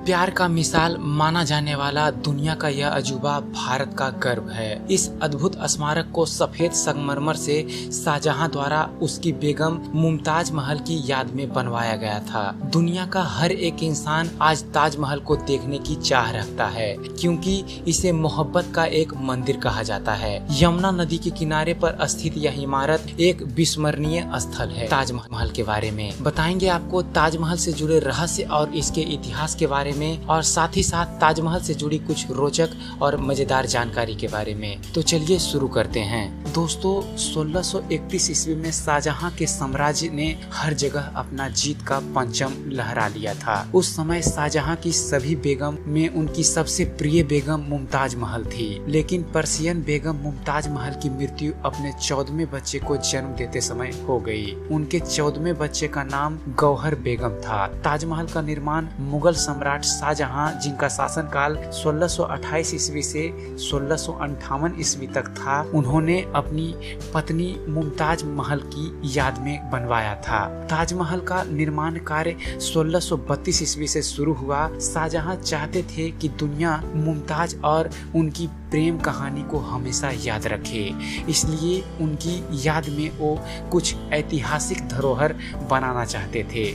प्यार का मिसाल माना जाने वाला दुनिया का यह अजूबा भारत का गर्व है। इस अद्भुत स्मारक को सफेद संगमरमर से शाहजहां द्वारा उसकी बेगम मुमताज महल की याद में बनवाया गया था। दुनिया का हर एक इंसान आज ताजमहल को देखने की चाह रखता है, क्योंकि इसे मोहब्बत का एक मंदिर कहा जाता है। यमुना नदी के किनारे पर स्थित यह इमारत एक विस्मरणीय स्थल है। ताजमहल के बारे में बताएंगे आपको, ताजमहल से जुड़े रहस्य और इसके इतिहास के बारे में, और साथ ही साथ ताजमहल से जुड़ी कुछ रोचक और मजेदार जानकारी के बारे में। तो चलिए शुरू करते हैं। दोस्तों, 1631 ईस्वी में शाहजहां के साम्राज्य ने हर जगह अपना जीत का परचम लहरा लिया था। उस समय शाहजहां की सभी बेगम में उनकी सबसे प्रिय बेगम मुमताज महल थी, लेकिन पर्शियन बेगम मुमताज महल की मृत्यु अपने 14वें बच्चे को जन्म देते समय हो गई। उनके 14वें बच्चे का नाम गौहर बेगम था। ताजमहल का निर्माण मुगल सम्राट शाहजहां, जिनका शासनकाल 1628 ईस्वी से 1658 ईस्वी तक था, उन्होंने अपनी पत्नी मुमताज महल की याद में बनवाया था। ताजमहल का निर्माण कार्य 1632 ईस्वी से शुरू हुआ। शाहजहां चाहते थे कि दुनिया मुमताज और उनकी प्रेम कहानी को हमेशा याद रखे, इसलिए उनकी याद में वो कुछ ऐतिहासिक धरोहर बनाना चाहते थे,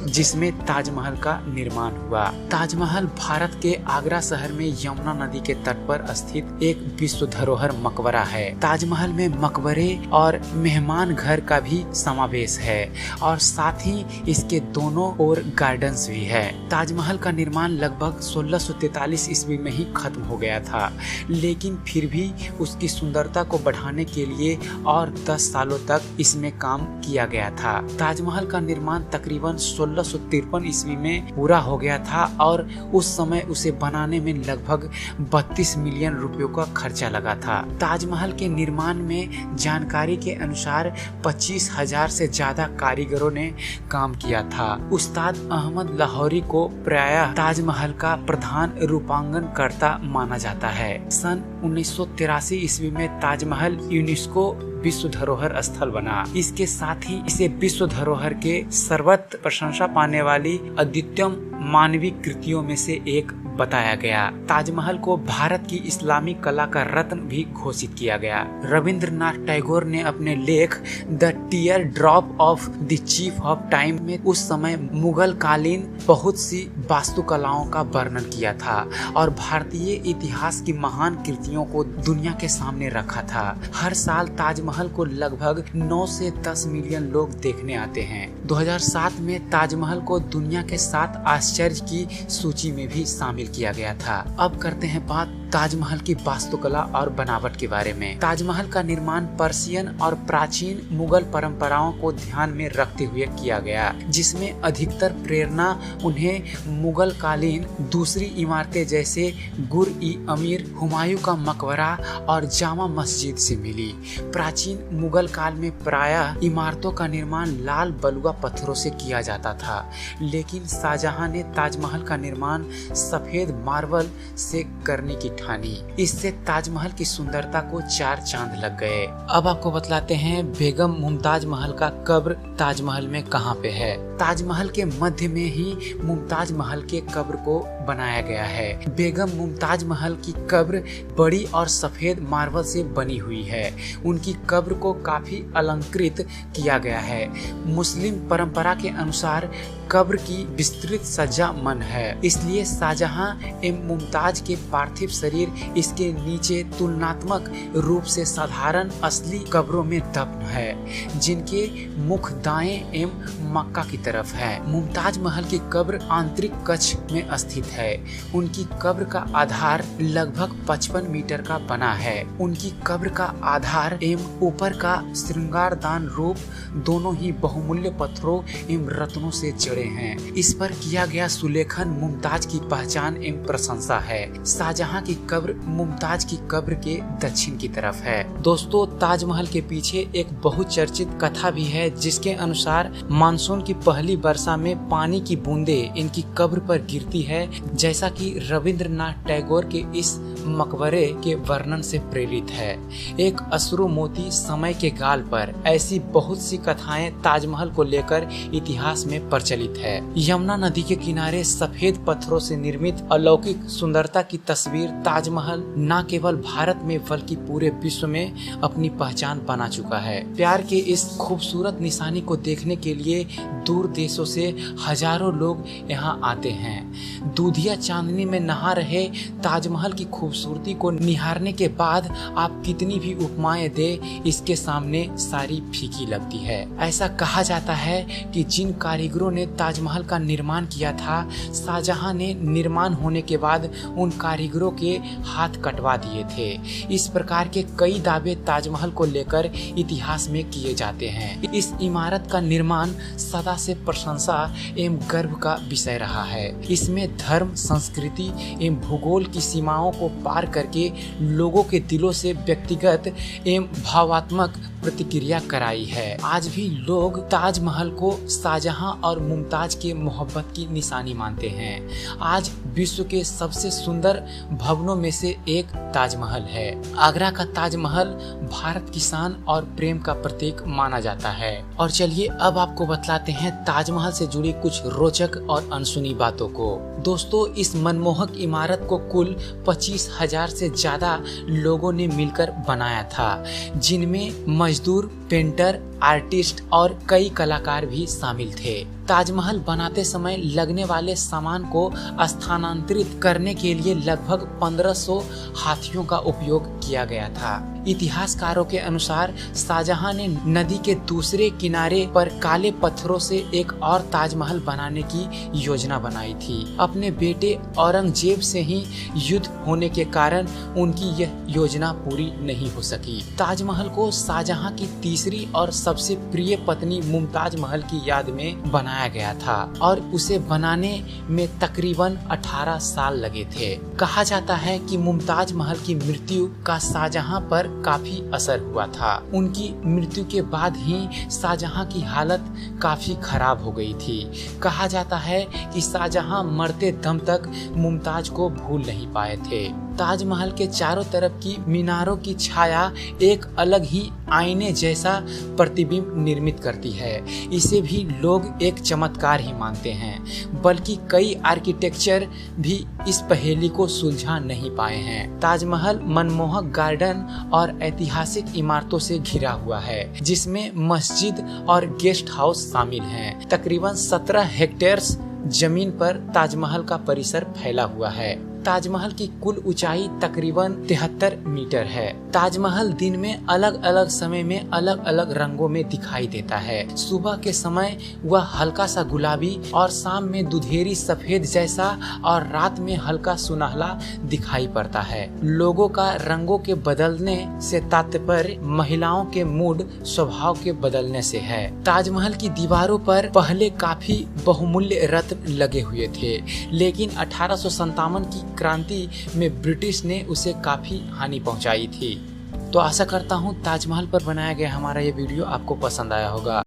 जिसमें ताजमहल का निर्माण हुआ। ताजमहल भारत के आगरा शहर में यमुना नदी के तट पर स्थित एक विश्व धरोहर मकबरा है। ताजमहल में मकबरे और मेहमान घर का भी समावेश है, और साथ ही इसके दोनों ओर गार्डन्स भी है। ताजमहल का निर्माण लगभग 1643 ईस्वी में ही खत्म हो गया था, लेकिन फिर भी उसकी सुंदरता को बढ़ाने के लिए और 10 सालों तक इसमें काम किया गया था। ताजमहल का निर्माण तकरीबन 1653 ईस्वी में पूरा हो गया था, और उस समय उसे बनाने में लगभग 32 मिलियन रुपयों का खर्चा लगा था। ताजमहल के निर्माण में जानकारी के अनुसार 25,000 से ज्यादा कारीगरों ने काम किया था। उस्ताद अहमद लाहौरी को प्रायः ताजमहल का प्रधान रूपांकन कर्ता माना जाता है। सन 1983 ईस्वी में ताजमहल यूनेस्को विश्व धरोहर स्थल बना। इसके साथ ही इसे विश्व धरोहर के सर्वत्र प्रशंसा पाने वाली अद्वितीय मानवीय कृतियों में से एक बताया गया। ताजमहल को भारत की इस्लामिक कला का रत्न भी घोषित किया गया। रविंद्रनाथ टैगोर ने अपने लेख the tier drop of the chief of time में उस समय मुगल कालीन बहुत सी वास्तुकलाओं का वर्णन किया था, और भारतीय इतिहास की महान कृतियों को दुनिया के सामने रखा था। हर साल ताजमहल को लगभग 9 से 10 मिलियन लोग देखने आते हैं। 2007 में ताजमहल को दुनिया के 7 आश्चर्य की सूची में भी शामिल किया गया था। अब करते हैं बात ताजमहल की वास्तुकला और बनावट के बारे में। ताजमहल का निर्माण पर्शियन और प्राचीन मुगल परंपराओं को ध्यान में रखते हुए किया गया, जिसमें अधिकतर प्रेरणा उन्हें मुगल कालीन दूसरी इमारतें जैसे गुर-ई-अमीर, हुमायूं का मकबरा और जामा मस्जिद से मिली। प्राचीन मुगल काल में प्रायः इमारतों का निर्माण लाल बलुआ पत्थरों से किया जाता था, लेकिन शाहजहां ने ताजमहल का निर्माण सफेद मार्बल से करने की ठानी। इससे ताजमहल की सुंदरता को 4 चांद लग गए। अब आपको बतलाते हैं बेगम मुमताज महल का कब्र ताजमहल में कहाँ पे है। ताजमहल के मध्य में ही मुमताज महल के कब्र को बनाया गया है। बेगम मुमताज महल की कब्र बड़ी और सफेद मार्बल से बनी हुई है। उनकी कब्र को काफी अलंकृत किया गया है। मुस्लिम परंपरा के अनुसार कब्र की विस्तृत सज्जा मन है, इसलिए शाहजहां एवं मुमताज के पार्थिव शरीर इसके नीचे तुलनात्मक रूप से साधारण असली कब्रों में दफन है, जिनके मुख दाएं एवं मक्का की तरफ है। मुमताज महल की कब्र आंतरिक कक्ष में स्थित है। उनकी कब्र का आधार लगभग 55 मीटर का बना है। उनकी कब्र का आधार एवं ऊपर का श्रृंगारदान रूप दोनों ही बहुमूल्य पत्थरों एवं रत्नों से जड़े हैं। इस पर किया गया सुलेखन मुमताज की पहचान एवं प्रशंसा है। शाहजहां की कब्र मुमताज की कब्र के दक्षिण की तरफ है। दोस्तों, ताजमहल के पीछे एक बहुचर्चित कथा भी है, जिसके अनुसार मानसून की पहली वर्षा में पानी की बूंदें इनकी कब्र पर गिरती है, जैसा कि रविंद्रनाथ टैगोर के इस मकबरे के वर्णन से प्रेरित है। एक अश्रु मोती समय के गाल पर, ऐसी बहुत सी कथाएं ताजमहल को लेकर इतिहास में प्रचलित स्थित है। यमुना नदी के किनारे सफेद पत्थरों से निर्मित अलौकिक सुंदरता की तस्वीर ताजमहल न केवल भारत में बल्कि पूरे विश्व में अपनी पहचान बना चुका है। प्यार के इस खूबसूरत निशानी को देखने के लिए दूर देशों से हजारों लोग यहाँ आते हैं। दूधिया चांदनी में नहा रहे ताजमहल की खूबसूरती को निहारने के बाद आप कितनी भी उपमाएं दे, इसके सामने सारी फीकी लगती है। ऐसा कहा जाता है कि जिन कारीगरों ने ताजमहल का निर्माण किया था, शाहजहां ने निर्माण होने के बाद उन कारीगरों के हाथ कटवा दिए थे। इस प्रकार के कई दावे ताजमहल को लेकर इतिहास में किए जाते हैं। इस इमारत का निर्माण सदा से प्रशंसा एवं गर्व का विषय रहा है। इसमें धर्म, संस्कृति एवं भूगोल की सीमाओं को पार करके लोगों के दिलों से व्यक्तिगत एवं भावात्मक प्रतिक्रिया कराई है। आज भी लोग ताजमहल को शाहजहां और मुमताज के मोहब्बत की निशानी मानते हैं। आज विश्व के सबसे सुंदर भवनों में से एक ताजमहल है। आगरा का ताजमहल भारत की शान और प्रेम का प्रतीक माना जाता है। और चलिए अब आपको बतलाते हैं ताजमहल से जुड़ी कुछ रोचक और अनसुनी बातों को। दोस्तों, इस मनमोहक इमारत को कुल 25,000 से ज्यादा लोगों ने मिलकर बनाया था, जिनमें मजदूर, पेंटर, आर्टिस्ट और कई कलाकार भी शामिल थे। ताजमहल बनाते समय लगने वाले सामान को स्थानांतरित करने के लिए लगभग 1500 हाथियों का उपयोग किया गया था। इतिहासकारों के अनुसार शाहजहां ने नदी के दूसरे किनारे पर काले पत्थरों से एक और ताजमहल बनाने की योजना बनाई थी। अपने बेटे औरंगजेब से ही युद्ध होने के कारण उनकी यह योजना पूरी नहीं हो सकी। ताजमहल को शाहजहां की तीसरी और सबसे प्रिय पत्नी मुमताज महल की याद में बनाया गया था और उसे बनाने में तकरीबन 18 साल लगे थे। कहा जाता है कि मुमताज महल की मृत्यु का शाहजहां पर काफी असर हुआ था। उनकी मृत्यु के बाद ही शाहजहां की हालत काफी खराब हो गई थी। कहा जाता है कि शाहजहां मरते दम तक मुमताज को भूल नहीं पाए थे। ताजमहल के चारों तरफ की मीनारों की छाया एक अलग ही आईने जैसा प्रतिबिंब निर्मित करती है। इसे भी लोग एक चमत्कार ही मानते हैं, बल्कि कई आर्किटेक्चर भी इस पहेली को सुलझा नहीं पाए हैं। ताजमहल मनमोहक गार्डन और ऐतिहासिक इमारतों से घिरा हुआ है, जिसमें मस्जिद और गेस्ट हाउस शामिल हैं। तकरीबन 17 हेक्टेयर जमीन पर ताजमहल का परिसर फैला हुआ है। ताजमहल की कुल ऊंचाई तकरीबन 73 मीटर है। ताजमहल दिन में अलग अलग समय में अलग अलग रंगों में दिखाई देता है। सुबह के समय वह हल्का सा गुलाबी और शाम में दुधेरी सफेद जैसा और रात में हल्का सुनहला दिखाई पड़ता है। लोगों का रंगों के बदलने से तात्पर्य महिलाओं के मूड, स्वभाव के बदलने से है। ताजमहल की दीवारों पर पहले काफी बहुमूल्य रत्न लगे हुए थे, लेकिन 1857 की क्रांति में ब्रिटिश ने उसे काफी हानि पहुंचाई थी। तो आशा करता हूं ताजमहल पर बनाया गया हमारा ये वीडियो आपको पसंद आया होगा।